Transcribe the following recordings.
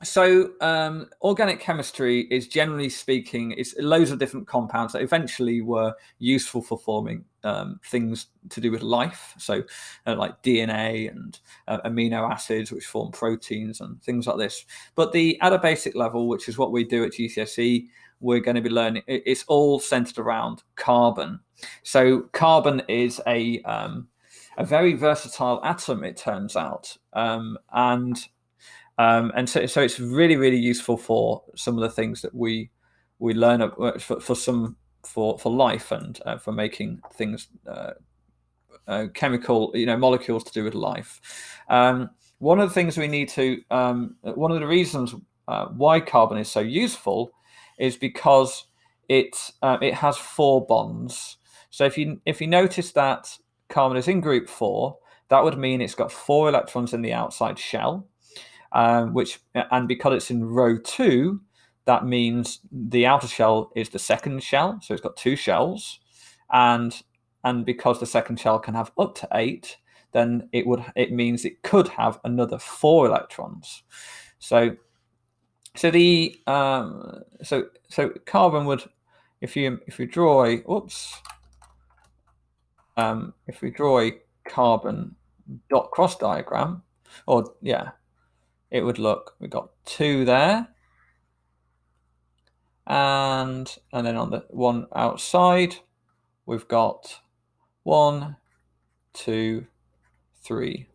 So organic chemistry is, generally speaking, it's loads of different compounds that eventually were useful for forming things to do with life. So like DNA and amino acids, which form proteins and things like this. But at a basic level, which is what we do at GCSE, we're going to be learning. It's all centered around carbon. So carbon is a very versatile atom, it turns out, and so it's really, really useful for some of the things that we learn for life, and for making things, chemical, molecules to do with life. One of the things we need to one of the reasons why carbon is so useful is because it has 4 bonds. So if you notice that carbon is in group 4, that would mean it's got 4 electrons in the outside shell, and because it's in row 2, that means the outer shell is the second shell, so it's got 2 shells, and because the second shell can have up to 8, then it means it could have another 4 electrons. So carbon would, if we draw a carbon dot cross diagram, or yeah, it would look, we've got 2 there, and then on the one outside we've got 1, 2, 3,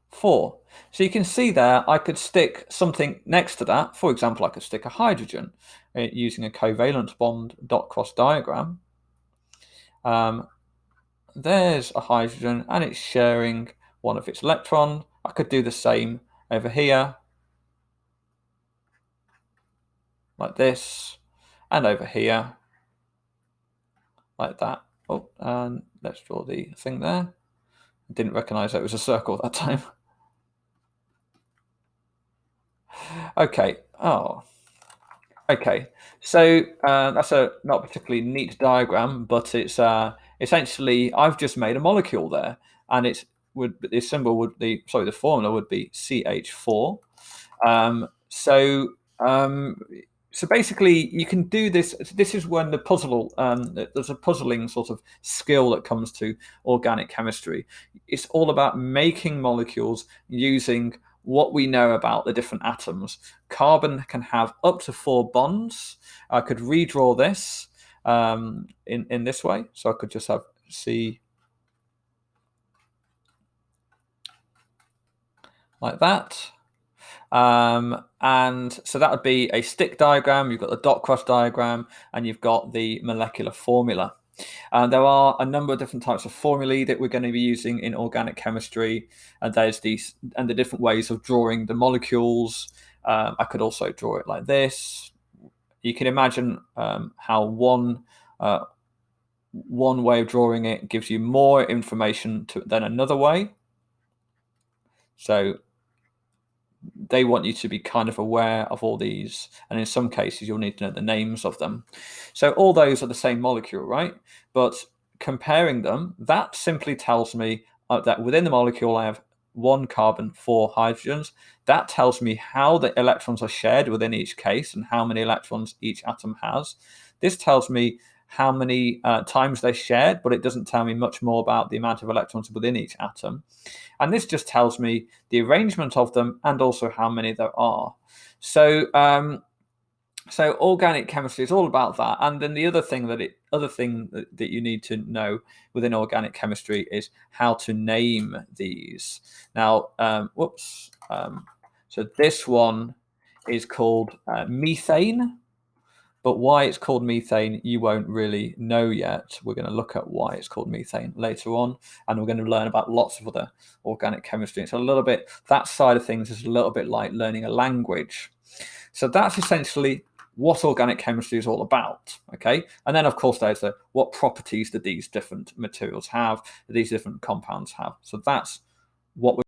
4. So you can see there, I could stick something next to that. For example, I could stick a hydrogen using a covalent bond dot cross diagram. There's a hydrogen, and it's sharing one of its electrons. I could do the same over here, like this, and over here, like that. Oh, and let's draw the thing there. I didn't recognize that it was a circle that time. Okay. Oh, okay. So that's a not particularly neat diagram, but it's essentially, I've just made a molecule there, and the symbol would be, sorry, the formula would be CH4. Um, so um, so basically, you can do this. This is when there's a puzzling sort of skill that comes to organic chemistry. It's all about making molecules using what we know about the different atoms. Carbon can have up to 4 bonds. I could redraw this in this way. So I could just have C like that. And so that would be a stick diagram. You've got the dot cross diagram, and you've got the molecular formula. There are a number of different types of formulae that we're going to be using in organic chemistry, and there's the different ways of drawing the molecules. I could also draw it like this. You can imagine how one way of drawing it gives you more information than another way. So they want you to be kind of aware of all these, and in some cases you'll need to know the names of them. So all those are the same molecule, right? But comparing them, that simply tells me that within the molecule I have 1 carbon, 4 hydrogens. That tells me how the electrons are shared within each case and how many electrons each atom has. This tells me how many times they're shared, but it doesn't tell me much more about the amount of electrons within each atom. And this just tells me the arrangement of them and also how many there are. So organic chemistry is all about that. And then the other thing that you need to know within organic chemistry is how to name these. Now, so this one is called methane. But why it's called methane, you won't really know yet. We're going to look at why it's called methane later on, and we're going to learn about lots of other organic chemistry. It's a little bit, that side of things is a little bit like learning a language. So that's essentially what organic chemistry is all about, okay? And then, of course, there's what properties do these different materials have, do these different compounds have? So that's what we're